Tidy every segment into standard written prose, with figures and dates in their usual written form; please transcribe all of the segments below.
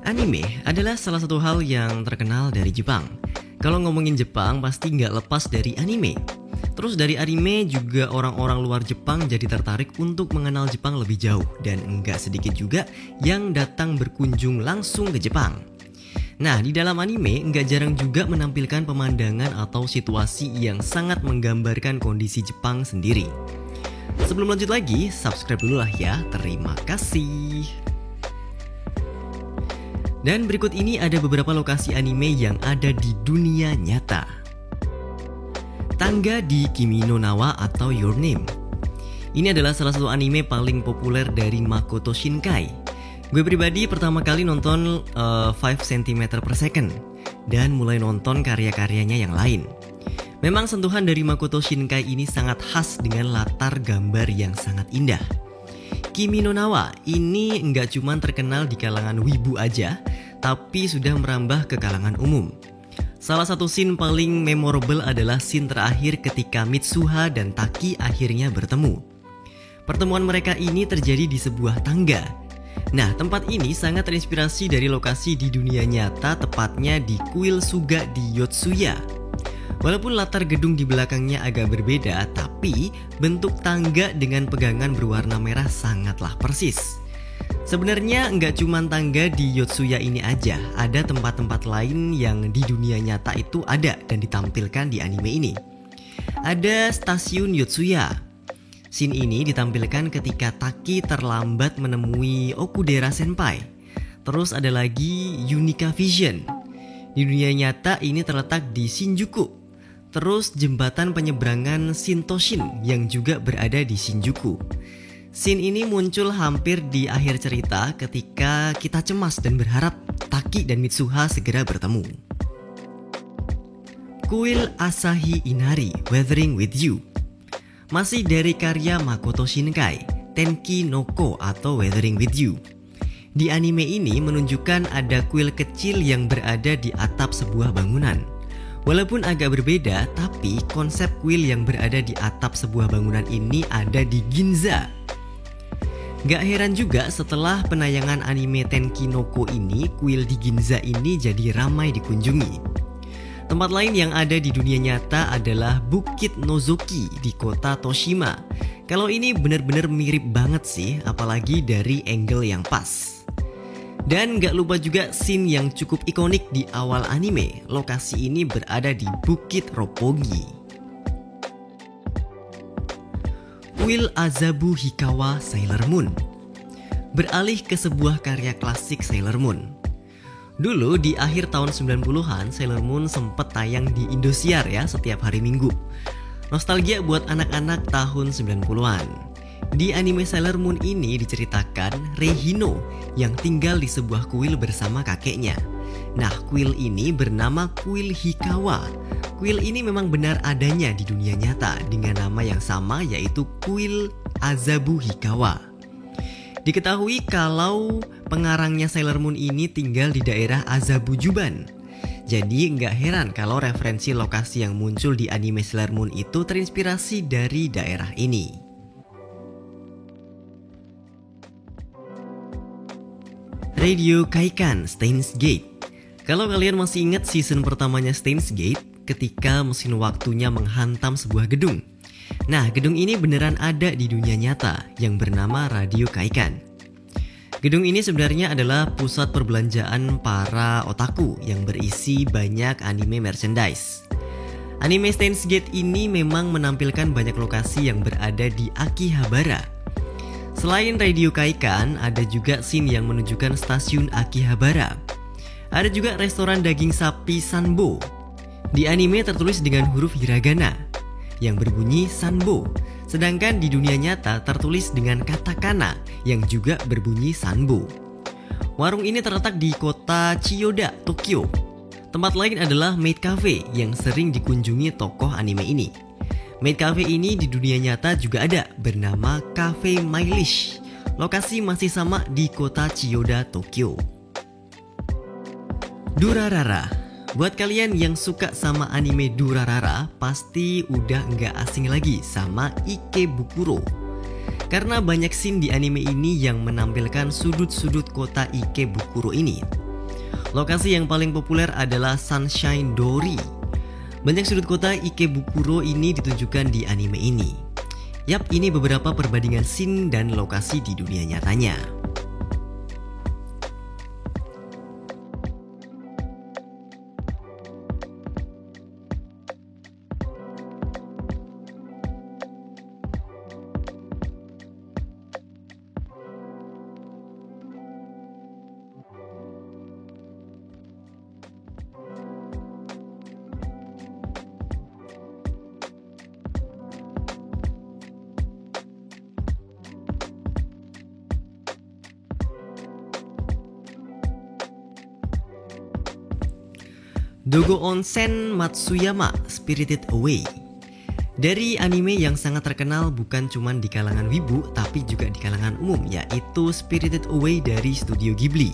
Anime adalah salah satu hal yang terkenal dari Jepang. Kalau ngomongin Jepang pasti nggak lepas dari anime. Terus dari anime juga orang-orang luar Jepang jadi tertarik untuk mengenal Jepang lebih jauh. Dan nggak sedikit juga yang datang berkunjung langsung ke Jepang. Nah, di dalam anime nggak jarang juga menampilkan pemandangan atau situasi yang sangat menggambarkan kondisi Jepang sendiri. Sebelum lanjut lagi, subscribe dulu lah ya. Terima kasih. Dan berikut ini ada beberapa lokasi anime yang ada di dunia nyata. Tangga di Kimi no Na wa atau Your Name. Ini adalah salah satu anime paling populer dari Makoto Shinkai. Gue pribadi pertama kali nonton 5 cm per second dan mulai nonton karya-karyanya yang lain. Memang sentuhan dari Makoto Shinkai ini sangat khas dengan latar gambar yang sangat indah. Kimi no Na wa ini nggak cuma terkenal di kalangan wibu aja, tapi sudah merambah ke kalangan umum. Salah satu scene paling memorable adalah scene terakhir ketika Mitsuha dan Taki akhirnya bertemu. Pertemuan mereka ini terjadi di sebuah tangga. Nah, tempat ini sangat terinspirasi dari lokasi di dunia nyata, tepatnya di kuil Suga di Yotsuya. Walaupun latar gedung di belakangnya agak berbeda, tapi bentuk tangga dengan pegangan berwarna merah sangatlah persis. Sebenarnya nggak cuma tangga di Yotsuya ini aja, ada tempat-tempat lain yang di dunia nyata itu ada dan ditampilkan di anime ini. Ada stasiun Yotsuya. Scene ini ditampilkan ketika Taki terlambat menemui Okudera Senpai. Terus ada lagi Unica Vision. Di dunia nyata ini terletak di Shinjuku. Terus jembatan penyeberangan Shintoshin yang juga berada di Shinjuku. Scene ini muncul hampir di akhir cerita ketika kita cemas dan berharap Taki dan Mitsuha segera bertemu. Kuil Asahi Inari Weathering with You. Masih dari karya Makoto Shinkai, Tenki no Ko atau Weathering with You. Di anime ini menunjukkan ada kuil kecil yang berada di atap sebuah bangunan. Walaupun agak berbeda, tapi konsep kuil yang berada di atap sebuah bangunan ini ada di Ginza. Gak heran juga setelah penayangan anime Tenki no Ko ini, kuil di Ginza ini jadi ramai dikunjungi. Tempat lain yang ada di dunia nyata adalah Bukit Nozoki di kota Toshima. Kalau ini benar-benar mirip banget sih, apalagi dari angle yang pas. Dan gak lupa juga scene yang cukup ikonik di awal anime. Lokasi ini berada di Bukit Roppongi. Kuil Azabu Hikawa Sailor Moon. Beralih ke sebuah karya klasik Sailor Moon. Dulu di akhir tahun 90-an Sailor Moon sempat tayang di Indosiar ya setiap hari Minggu. Nostalgia buat anak-anak tahun 90-an. Di anime Sailor Moon ini diceritakan Reihino yang tinggal di sebuah kuil bersama kakeknya. Nah, kuil ini bernama Kuil Hikawa. Kuil ini memang benar adanya di dunia nyata dengan nama yang sama, yaitu Kuil Azabu Hikawa. Diketahui kalau pengarangnya Sailor Moon ini tinggal di daerah Azabujuban. Jadi nggak heran kalau referensi lokasi yang muncul di anime Sailor Moon itu terinspirasi dari daerah ini. Radio Kaikan Steins Gate. Kalau kalian masih ingat season pertamanya Steins Gate, ketika mesin waktunya menghantam sebuah gedung. Nah, gedung ini beneran ada di dunia nyata yang bernama Radio Kaikan. Gedung ini sebenarnya adalah pusat perbelanjaan para otaku yang berisi banyak anime merchandise. Anime Steins Gate ini memang menampilkan banyak lokasi yang berada di Akihabara. Selain Radio Kaikan, ada juga scene yang menunjukkan stasiun Akihabara. Ada juga restoran daging sapi Sanbo. Di anime tertulis dengan huruf hiragana yang berbunyi Sanbo. Sedangkan di dunia nyata tertulis dengan katakana yang juga berbunyi Sanbo. Warung ini terletak di kota Chiyoda, Tokyo. Tempat lain adalah Maid Cafe yang sering dikunjungi tokoh anime ini. Maid Cafe ini di dunia nyata juga ada, bernama Cafe Mailish. Lokasi masih sama di kota Chiyoda, Tokyo. Durarara. Buat kalian yang suka sama anime Durarara, pasti udah nggak asing lagi sama Ikebukuro. Karena banyak scene di anime ini yang menampilkan sudut-sudut kota Ikebukuro ini. Lokasi yang paling populer adalah Sunshine Dori. Banyak sudut kota Ikebukuro ini ditunjukkan di anime ini. Yap, ini beberapa perbandingan scene dan lokasi di dunia nyatanya. Dogo Onsen Matsuyama Spirited Away. Dari anime yang sangat terkenal bukan cuma di kalangan wibu tapi juga di kalangan umum, yaitu Spirited Away dari Studio Ghibli.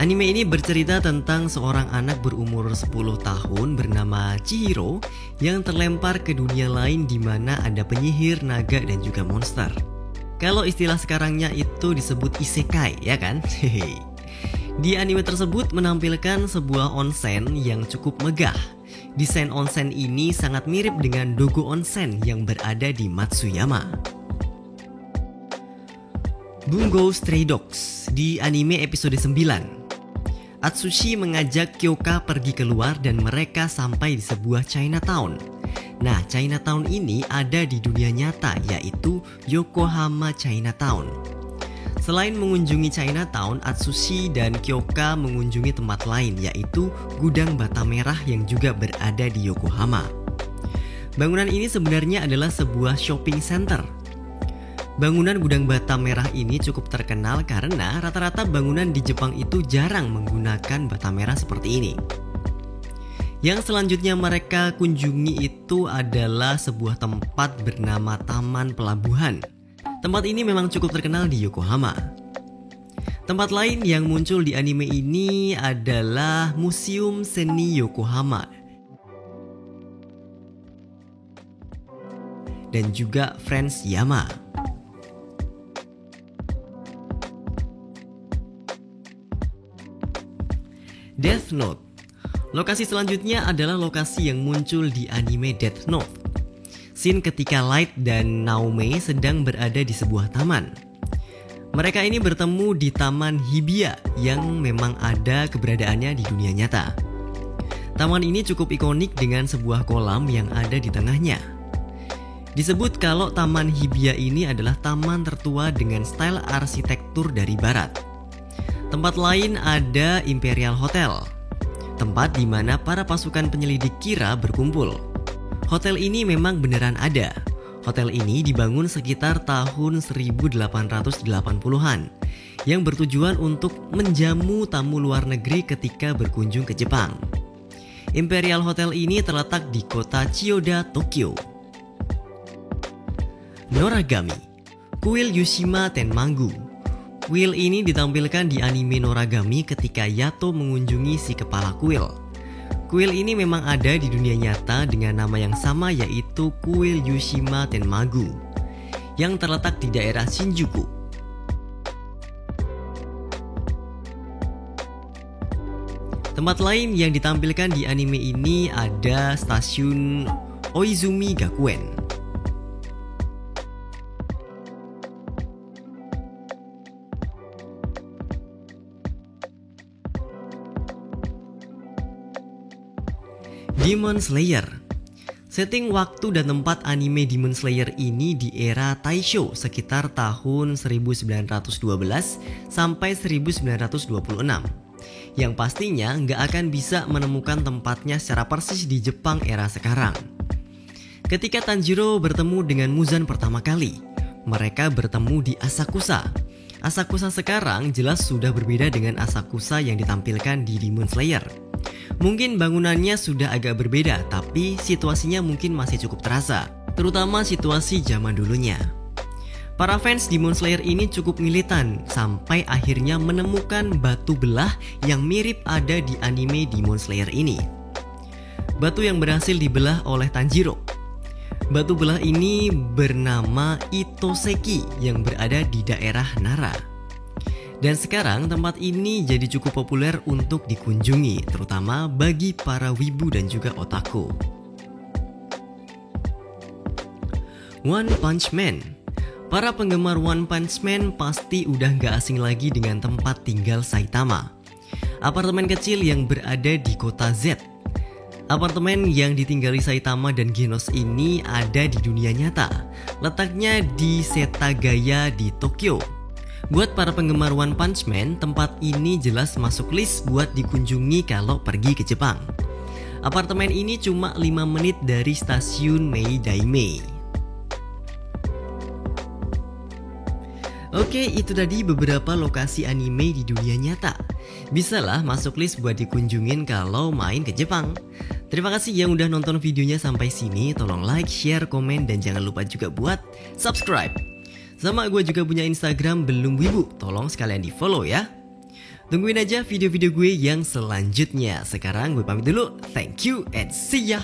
Anime ini bercerita tentang seorang anak berumur 10 tahun bernama Chihiro yang terlempar ke dunia lain di mana ada penyihir, naga dan juga monster. Kalau istilah sekarangnya itu disebut isekai, ya kan? Hehehe. Di anime tersebut menampilkan sebuah onsen yang cukup megah. Desain onsen ini sangat mirip dengan Dogo Onsen yang berada di Matsuyama. Bungo Stray Dogs di anime episode 9. Atsushi mengajak Kyoka pergi keluar dan mereka sampai di sebuah Chinatown. Nah, Chinatown ini ada di dunia nyata, yaitu Yokohama Chinatown. Selain mengunjungi Chinatown, Atsushi dan Kyoka mengunjungi tempat lain, yaitu Gudang Bata Merah yang juga berada di Yokohama. Bangunan ini sebenarnya adalah sebuah shopping center. Bangunan Gudang Bata Merah ini cukup terkenal karena rata-rata bangunan di Jepang itu jarang menggunakan bata merah seperti ini. Yang selanjutnya mereka kunjungi itu adalah sebuah tempat bernama Taman Pelabuhan. Tempat ini memang cukup terkenal di Yokohama. Tempat lain yang muncul di anime ini adalah Museum Seni Yokohama dan juga Friends Yama. Death Note. Lokasi selanjutnya adalah lokasi yang muncul di anime Death Note. Scene ketika Light dan Naume sedang berada di sebuah taman. Mereka ini bertemu di Taman Hibiya yang memang ada keberadaannya di dunia nyata. Taman ini cukup ikonik dengan sebuah kolam yang ada di tengahnya. Disebut kalau Taman Hibiya ini adalah taman tertua dengan style arsitektur dari barat. Tempat lain ada Imperial Hotel, tempat di mana para pasukan penyelidik Kira berkumpul. Hotel ini memang beneran ada. Hotel ini dibangun sekitar tahun 1880-an yang bertujuan untuk menjamu tamu luar negeri ketika berkunjung ke Jepang. Imperial Hotel ini terletak di kota Chiyoda, Tokyo. Noragami, kuil Yushima Tenmangu. Kuil ini ditampilkan di anime Noragami ketika Yato mengunjungi si kepala kuil. Kuil ini memang ada di dunia nyata dengan nama yang sama, yaitu kuil Yushima Tenmangu yang terletak di daerah Shinjuku. Tempat lain yang ditampilkan di anime ini ada stasiun Oizumi Gakuen. Demon Slayer. Setting waktu dan tempat anime Demon Slayer ini di era Taisho sekitar tahun 1912 sampai 1926. Yang pastinya nggak akan bisa menemukan tempatnya secara persis di Jepang era sekarang. Ketika Tanjiro bertemu dengan Muzan pertama kali, mereka bertemu di Asakusa. Asakusa sekarang jelas sudah berbeda dengan Asakusa yang ditampilkan di Demon Slayer. Mungkin bangunannya sudah agak berbeda, tapi situasinya mungkin masih cukup terasa, terutama situasi zaman dulunya. Para fans Demon Slayer ini cukup militan, sampai akhirnya menemukan batu belah yang mirip ada di anime Demon Slayer ini. Batu yang berhasil dibelah oleh Tanjiro. Batu belah ini bernama Itoseki yang berada di daerah Nara. Dan sekarang tempat ini jadi cukup populer untuk dikunjungi, terutama bagi para wibu dan juga otaku. One Punch Man. Para penggemar One Punch Man pasti udah gak asing lagi dengan tempat tinggal Saitama. Apartemen kecil yang berada di kota Z. Apartemen yang ditinggali Saitama dan Genos ini ada di dunia nyata. Letaknya di Setagaya di Tokyo. Buat para penggemar One Punch Man, tempat ini jelas masuk list buat dikunjungi kalau pergi ke Jepang. Apartemen ini cuma 5 menit dari stasiun Meidaime. Oke, itu tadi beberapa lokasi anime di dunia nyata. Bisalah masuk list buat dikunjungin kalau main ke Jepang. Terima kasih yang udah nonton videonya sampai sini. Tolong like, share, komen, dan jangan lupa juga buat subscribe. Sama gue juga punya Instagram Belum Wibu, tolong sekalian di follow ya. Tungguin aja video-video gue yang selanjutnya. Sekarang gue pamit dulu, thank you and see ya.